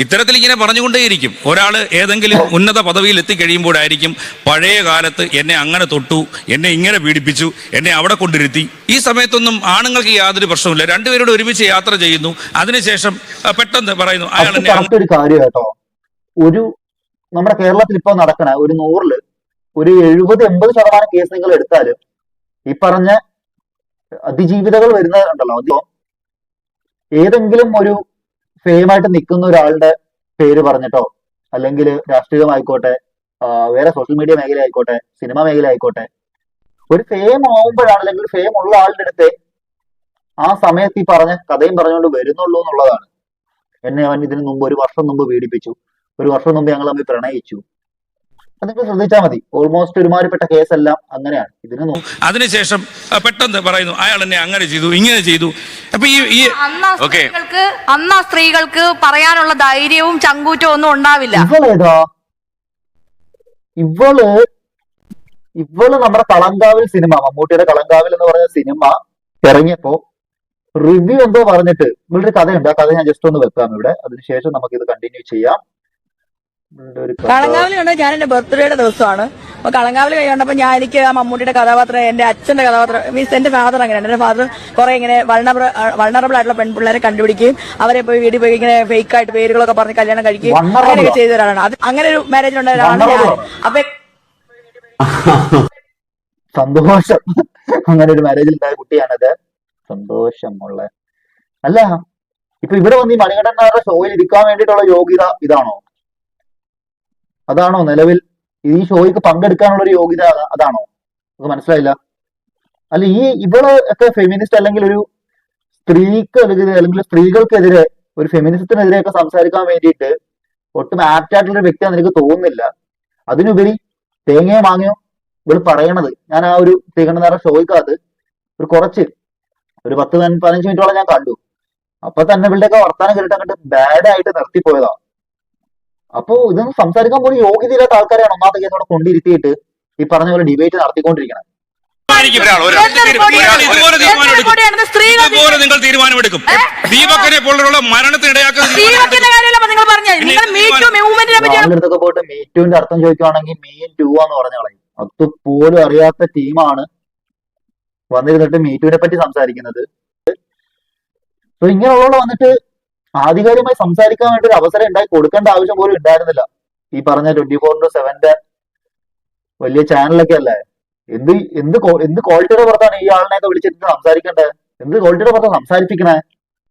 ഇത്തരത്തിൽ ഇങ്ങനെ പറഞ്ഞുകൊണ്ടേയിരിക്കും. ഒരാൾ ഏതെങ്കിലും ഉന്നത പദവിയിൽ എത്തിക്കഴിയുമ്പോഴായിരിക്കും പഴയ കാലത്ത് എന്നെ അങ്ങനെ തൊട്ടു, എന്നെ ഇങ്ങനെ പീഡിപ്പിച്ചു, എന്നെ അവിടെ കൊണ്ടിരുത്തി. ഈ സമയത്തൊന്നും ആണുങ്ങൾക്ക് യാതൊരു പ്രശ്നവുമില്ല. രണ്ടുപേരോട് ഒരുമിച്ച് യാത്ര ചെയ്യുന്നു, അതിനുശേഷം പെട്ടെന്ന് പറയുന്നു അയാൾ ഒരു കാര്യം കേട്ടോ. ഒരു നമ്മുടെ കേരളത്തിൽ ഇപ്പൊ നടക്കണ ഒരു 100-ല് ഒരു 70-80% കേസ് നിങ്ങൾ എടുത്താലും ഈ പറഞ്ഞ അതിജീവിതകൾ വരുന്നതുണ്ടല്ലോ, ഏതെങ്കിലും ഒരു ഫെയിമായിട്ട് നിൽക്കുന്ന ഒരാളുടെ പേര് പറഞ്ഞിട്ടോ, അല്ലെങ്കിൽ രാഷ്ട്രീയമായിക്കോട്ടെ, വേറെ സോഷ്യൽ മീഡിയ മേഖല ആയിക്കോട്ടെ, സിനിമ മേഖല ആയിക്കോട്ടെ, ഒരു ഫെയിം ആവുമ്പോഴാണ്, അല്ലെങ്കിൽ ഫെയിം ഉള്ള ആളുടെ അടുത്ത് ആ സമയത്ത് ഈ പറഞ്ഞ കഥയും പറഞ്ഞുകൊണ്ട് വരുന്നുള്ളൂ എന്നുള്ളതാണ്. എന്നെ അവൻ ഇതിനു മുമ്പ് 1 വർഷം മുമ്പ് പീഡിപ്പിച്ചു, 1 വർഷം മുമ്പ് ഞങ്ങൾ തമ്മിൽ പ്രണയിച്ചു. അതൊക്കെ ശ്രദ്ധിച്ചാൽ മതി. ഓൾമോസ്റ്റ് ഒരുമാതിരിപ്പെട്ട കേസെല്ലാം അങ്ങനെയാണ്. അതിനുശേഷം പെട്ടെന്ന് പറയുന്നു അയാൾ എന്നെ അങ്ങനെ ചെയ്തു, ഇങ്ങനെ ചെയ്തു. അപ്പൊ ഈ അന്ന് സ്ത്രീകൾക്ക് പറയാനുള്ള ധൈര്യവും ചങ്കൂറ്റവും ഒന്നും ഉണ്ടാവില്ല. ഇവള് നമ്മുടെ കളങ്കാവിൽ സിനിമ, മമ്മൂട്ടിയുടെ കളങ്കാവിൽ എന്ന് പറഞ്ഞ സിനിമ ഇറങ്ങിയപ്പോ റിവ്യൂ എന്തോ പറഞ്ഞിട്ട് ഇവളുടെ കഥയുണ്ട്. ആ കഥ ഞാൻ ജസ്റ്റ് ഒന്ന് വെക്കാം ഇവിടെ, അതിനുശേഷം നമുക്ക് ഇത് കണ്ടിന്യൂ ചെയ്യാം. കളങ്കാവിൽ കണ്ടത് ഞാൻ എന്റെ ബർത്ത്ഡേയുടെ ദിവസമാണ്. അപ്പൊ കളങ്കാവിൽ കണ്ടപ്പോ എനിക്ക് ആ മമ്മൂട്ടിയുടെ കഥാപാത്രം, എന്റെ അച്ഛന്റെ കഥാപാത്രം, മീൻസ് എന്റെ ഫാദർ അങ്ങനെയാണ്. എന്റെ ഫാദർ കുറെ ഇങ്ങനെ വൾണറബിൾ ആയിട്ടുള്ള പെൺപിള്ളേരെ കണ്ടുപിടിക്കുകയും അവരെ പോയി വീട്ടിൽ പോയി ഇങ്ങനെ ഫേക്ക് ആയിട്ട് പേരുകളൊക്കെ പറഞ്ഞ് കല്യാണം കഴിക്കുകയും അങ്ങനെയൊക്കെ ചെയ്ത ഒരാളാണ്. അത് അങ്ങനെ ഒരു മാരേജിലുണ്ടായ ഒരാളാണ് ഞാൻ. അപ്പൊ സന്തോഷം, അങ്ങനെ ഒരു മാരേജിൽ ഉണ്ടായ കുട്ടിയാണത്. സന്തോഷമുള്ള അല്ല. ഇപ്പൊ ഇവിടെ വന്ന് ഈ മണികണ്ഠനാരുടെ ഷോയിൽ ഇരിക്കാൻ വേണ്ടിയിട്ടുള്ള യോഗ്യത ഇതാണോ? അതാണോ നിലവിൽ ഈ ഷോയ്ക്ക് പങ്കെടുക്കാനുള്ള ഒരു യോഗ്യത? അതാണോ? നമുക്ക് മനസ്സിലായില്ല. അല്ല, ഇവള് ഒക്കെ ഫെമിനിസ്റ്റ്, അല്ലെങ്കിൽ ഒരു സ്ത്രീക്ക് അല്ലെങ്കിൽ സ്ത്രീകൾക്കെതിരെ, ഒരു ഫെമിനിസത്തിനെതിരെയൊക്കെ സംസാരിക്കാൻ വേണ്ടിയിട്ട് ഒട്ടും ആപ്റ്റ് ആയിട്ടുള്ള ഒരു വ്യക്തിയാണെന്ന് എനിക്ക് തോന്നുന്നില്ല. അതിനുപരി തേങ്ങയോ മാങ്ങയോ ഇവള് പറയണത്, ഞാൻ ആ ഒരു ശ്രീകണ്ഠനാഥ ഷോയ്ക്കകത്ത് ഒരു 10-15 മിനിറ്റോളം ഞാൻ കണ്ടു. അപ്പൊ തന്നെ ഇവളുടെയൊക്കെ വർത്താനം കേട്ടിട്ട് അങ്ങോട്ട് ബാഡായിട്ട് നിർത്തിപ്പോയതാ. അപ്പോ ഇതൊന്നും സംസാരിക്കാൻ പോലും യോഗ്യതയില്ലാത്ത ആൾക്കാരെയാണ് ഒന്നാമത്തെ കേസോടെ കൊണ്ടിരുത്തിയിട്ട് ഈ പറഞ്ഞ പോലെ ഡിബേറ്റ് നടത്തിക്കൊണ്ടിരിക്കണം. നിങ്ങൾ തീരുമാനമെടുക്കും. ദീപക്കിനെ പോലുള്ള അടുത്തൊക്കെ പോയിട്ട് മീറ്റുവിന്റെ അർത്ഥം ചോദിക്കുവാണെങ്കിൽ മീൻ 2 എന്ന് പറഞ്ഞ കളയും. അതുപോലും അറിയാത്ത ടീമാണ് വന്നിരുന്നിട്ട് മീറ്റുവിനെ പറ്റി സംസാരിക്കുന്നത്. സോ ഇങ്ങനെയുള്ള വന്നിട്ട് ആധികാരികമായി സംസാരിക്കാൻ വേണ്ടി ഒരു അവസരം ഉണ്ടായി കൊടുക്കേണ്ട ആവശ്യം പോലും ഉണ്ടായിരുന്നില്ല. ഈ പറഞ്ഞ 24/7 വലിയ ചാനലൊക്കെ അല്ലേ, എന്ത് ക്വാളിറ്റിയുടെ പുറത്താണ് ഈ ആളിനെയൊക്കെ വിളിച്ചിട്ട് സംസാരിക്കേണ്ടത്? എന്ത് ക്വാളിറ്റിയുടെ പുറത്താണ് സംസാരിപ്പിക്കണേ?